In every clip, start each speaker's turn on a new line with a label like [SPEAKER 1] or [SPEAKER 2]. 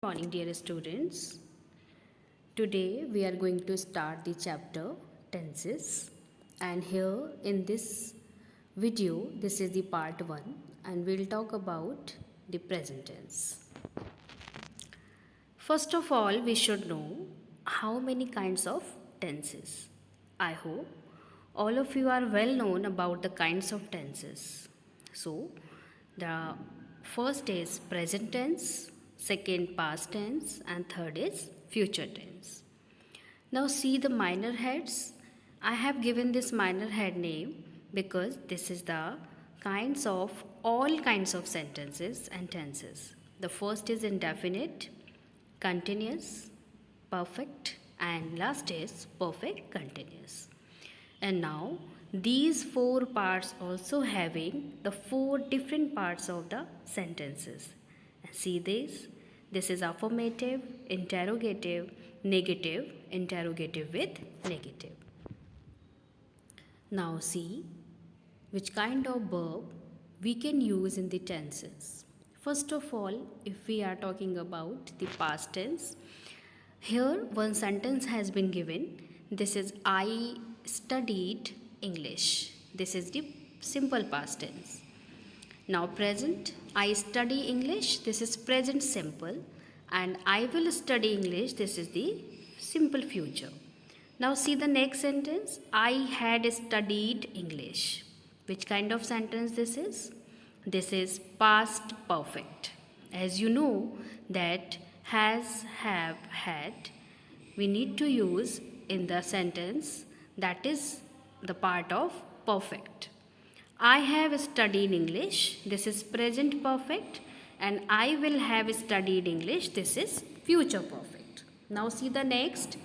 [SPEAKER 1] Morning, dear students. Today we are going to start the chapter tenses, and here in this video, this is the part 1, and we'll talk about the present tense. First of all, we should know how many kinds of tenses. I hope all of you are well known about the kinds of tenses. So, the first is present tense, second past tense, and third is future tense. Now, see the minor heads. I have given this minor head name because this is the kinds of all kinds of sentences and tenses. The first is indefinite, continuous, perfect, and last is perfect continuous. And now these four parts also having the four different parts of the sentences. See this? This is affirmative, interrogative, negative, interrogative with negative. Now see which kind of verb we can use in the tenses. First of all, if we are talking about the past tense, here one sentence has been given. This is I studied English. This is the simple past tense. Now present, I study English. This is present simple. And I will study English. This is the simple future. Now see the next sentence. I had studied English. Which kind of sentence this is? This is past perfect. As you know that has, have, had, we need to use in the sentence that is the part of perfect. I have studied English. This is present perfect. And I will have studied English. This is future perfect. Now see the next.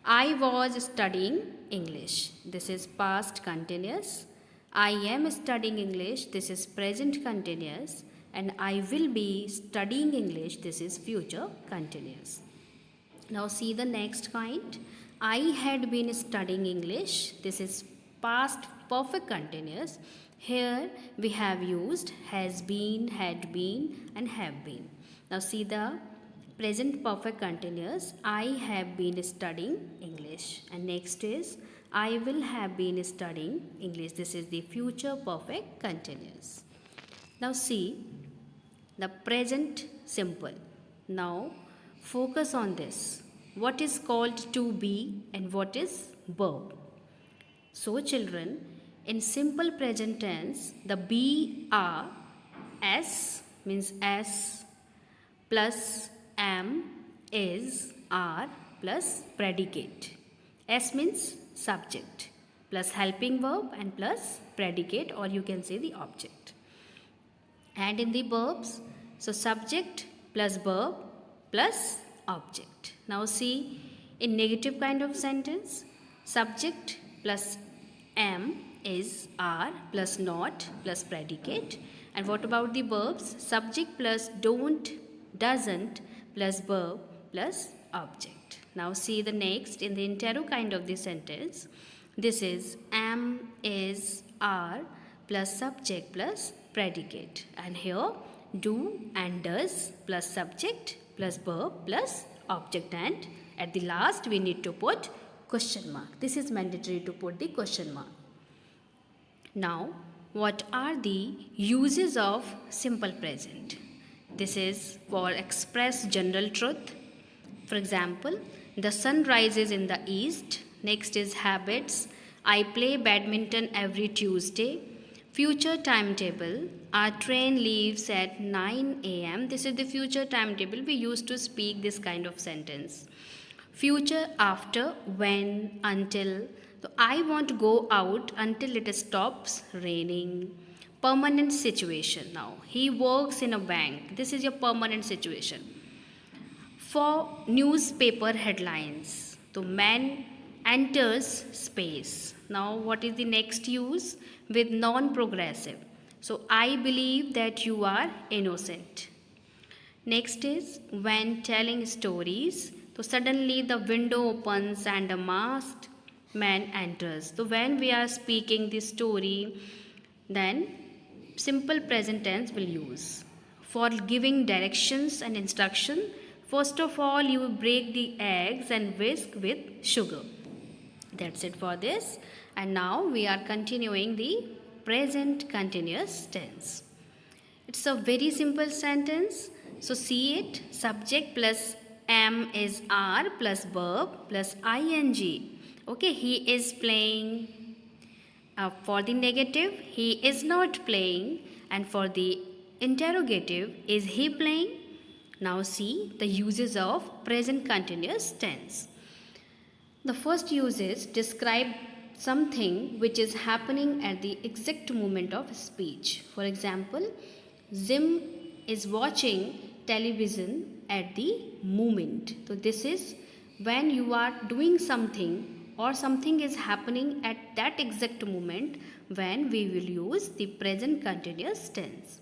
[SPEAKER 1] I was studying English. This is past continuous. I am studying English. This is present continuous. And I will be studying English. This is future continuous. Now see the next kind. I had been studying English. This is past perfect continuous. Here we have used has been, had been and have been. Now see the present perfect continuous. I have been studying English. And next is I will have been studying English. This is the future perfect continuous. Now see the present simple. Now focus on this. What is called to be and what is verb? So children, in simple present tense, the be are s means s plus am is are plus predicate. S means subject plus helping verb and plus predicate, or you can say the object. And in the verbs, so subject plus verb plus object. Now see in negative kind of sentence, subject plus am is are plus not plus predicate. And what about the verbs? Subject plus don't, doesn't plus verb plus object. Now see the next in the interro kind of the sentence. This is am is are plus subject plus predicate. And here do and does plus subject plus verb plus object, and at the last we need to put question mark. This is mandatory to put the question mark. Now what are the uses of simple present? This is for express general truth. For example, the sun rises in the east. Next is habits. I play badminton every Tuesday. Future timetable. Our train leaves at 9 a.m. This is the future timetable. We used to speak this kind of sentence. Future after, when, until. So I won't go out until it stops raining. Permanent situation. Now he works in a bank. This is your permanent situation. For newspaper headlines, the man enters space. Now what is the next use? With non-progressive. So I believe that you are innocent. Next is when telling stories. So suddenly the window opens and a masked man enters. So when we are speaking the story, then simple present tense will use. For giving directions and instruction, First of all, you break the eggs and whisk with sugar. That's it for this. And now we are continuing the present continuous tense. It's a very simple sentence. So see it. Subject plus am is are plus verb plus ing. Okay, he is playing. For the negative, he is not playing. And for the interrogative, is he playing? Now see the uses of present continuous tense. The first use is describe something which is happening at the exact moment of speech. For example, Zim is watching television at the moment. So this is when you are doing something or something is happening at that exact moment when we will use the present continuous tense.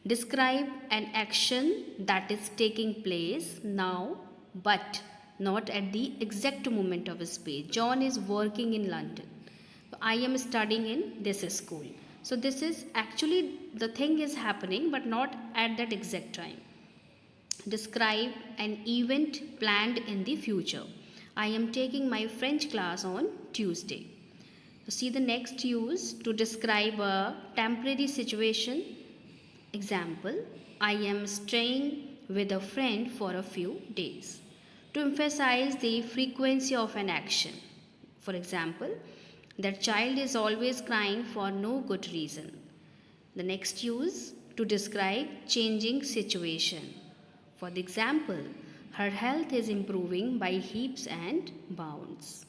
[SPEAKER 1] Describe an action that is taking place now but not at the exact moment of speech. John is working in London. I am studying in this school. So this is actually the thing is happening but not at that exact time. Describe an event planned in the future. I am taking my French class on Tuesday. So see the next use to describe a temporary situation. Example, I am staying with a friend for a few days. To emphasize the frequency of an action. For example, that child is always crying for no good reason. The next use to describe changing situation. For the example, her health is improving by heaps and bounds.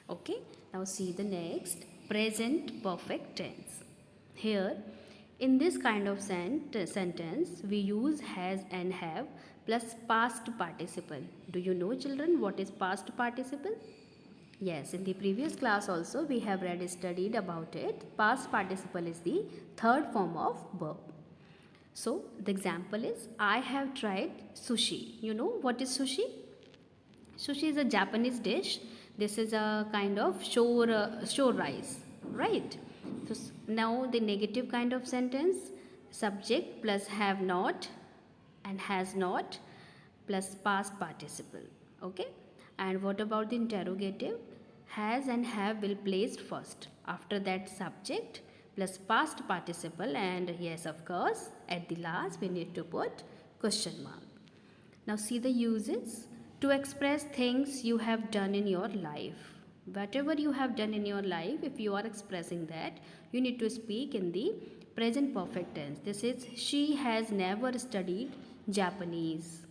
[SPEAKER 1] Okay, now see the next present perfect tense. Here, in this kind of sentence, we use has and have plus past participle. Do you know, children, what is past participle? Yes, in the previous class also we have studied about it. Past participle is the third form of verb. So the example is I have tried sushi. You know what is sushi? Sushi is a Japanese dish. This is a kind of shore rice, right? So now the negative kind of sentence, subject plus have not and has not plus past participle. Okay? And what about the interrogative? Has and have will placed first. After that, subject plus past participle, and yes, of course, at the last we need to put question mark. Now see the uses to express things you have done in your life. Whatever you have done in your life, if you are expressing that, you need to speak in the present perfect tense. This is she has never studied Japanese.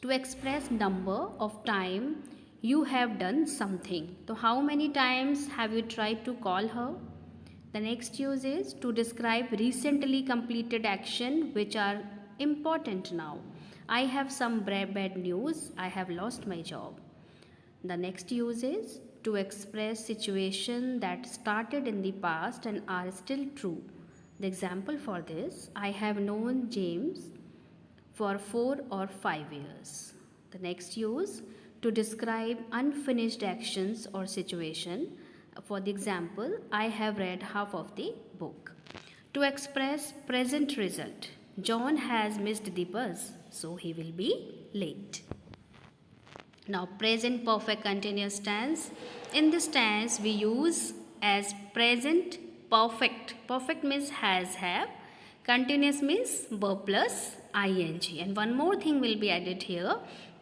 [SPEAKER 1] To express number of time you have done something. So how many times have you tried to call her? The next use is to describe recently completed action which are important now. I have some bad news. I have lost my job. The next use is to express situation that started in the past and are still true. The example for this, I have known James for 4 or 5 years. The next use to describe unfinished actions or situation. For the example, I have read half of the book. To express present result, John has missed the bus, so he will be late. Now present perfect continuous tense. In this tense we use as present perfect. Perfect means has, have. Continuous means verb plus ing. And one more thing will be added here.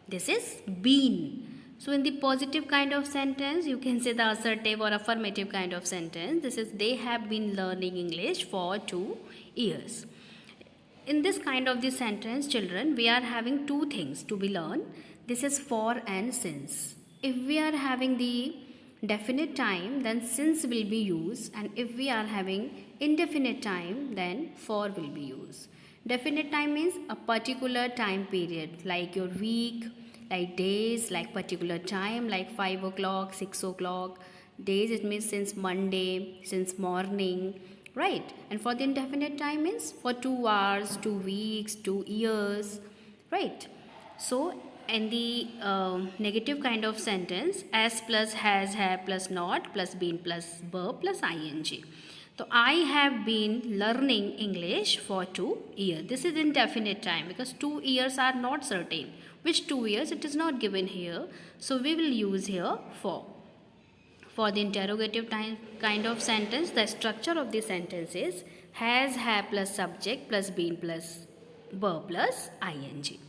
[SPEAKER 1] This is been. So in the positive kind of sentence, you can say the assertive or affirmative kind of sentence. This is they have been learning English for 2 years. In this kind of the sentence, children, we are having two things to be learned. This is for and since. If we are having the definite time, then since will be used, and if we are having indefinite time, then for will be used. Definite time means a particular time period, like your week, like days, like particular time, like 5 o'clock, 6 o'clock. Days, it means since Monday, since morning, right? And for the indefinite time means for 2 hours, 2 weeks, 2 years, right? So in the negative kind of sentence, as plus has, have plus not plus been plus verb plus ing. So I have been learning English for 2 years. This is indefinite time because 2 years are not certain. Which 2 years? It is not given here. So we will use here for. For the interrogative kind of sentence, the structure of the sentence is has, have plus subject plus been plus verb plus ing.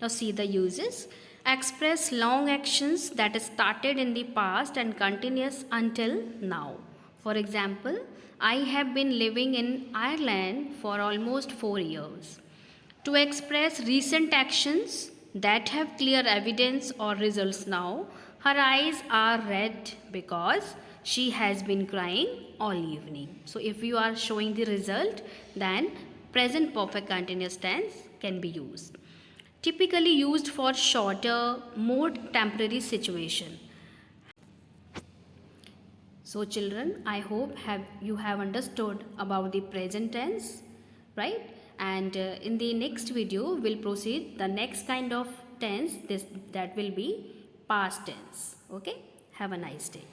[SPEAKER 1] Now see the uses. Express long actions that started in the past and continuous until now. For example, I have been living in Ireland for almost 4 years. To express recent actions that have clear evidence or results now, her eyes are red because she has been crying all evening. So, if you are showing the result, then present perfect continuous tense can be used. Typically used for shorter, more temporary situation. So children, I hope you have understood about the present tense, right? And in the next video, we'll proceed the next kind of tense, that will be past tense. Okay? Have a nice day.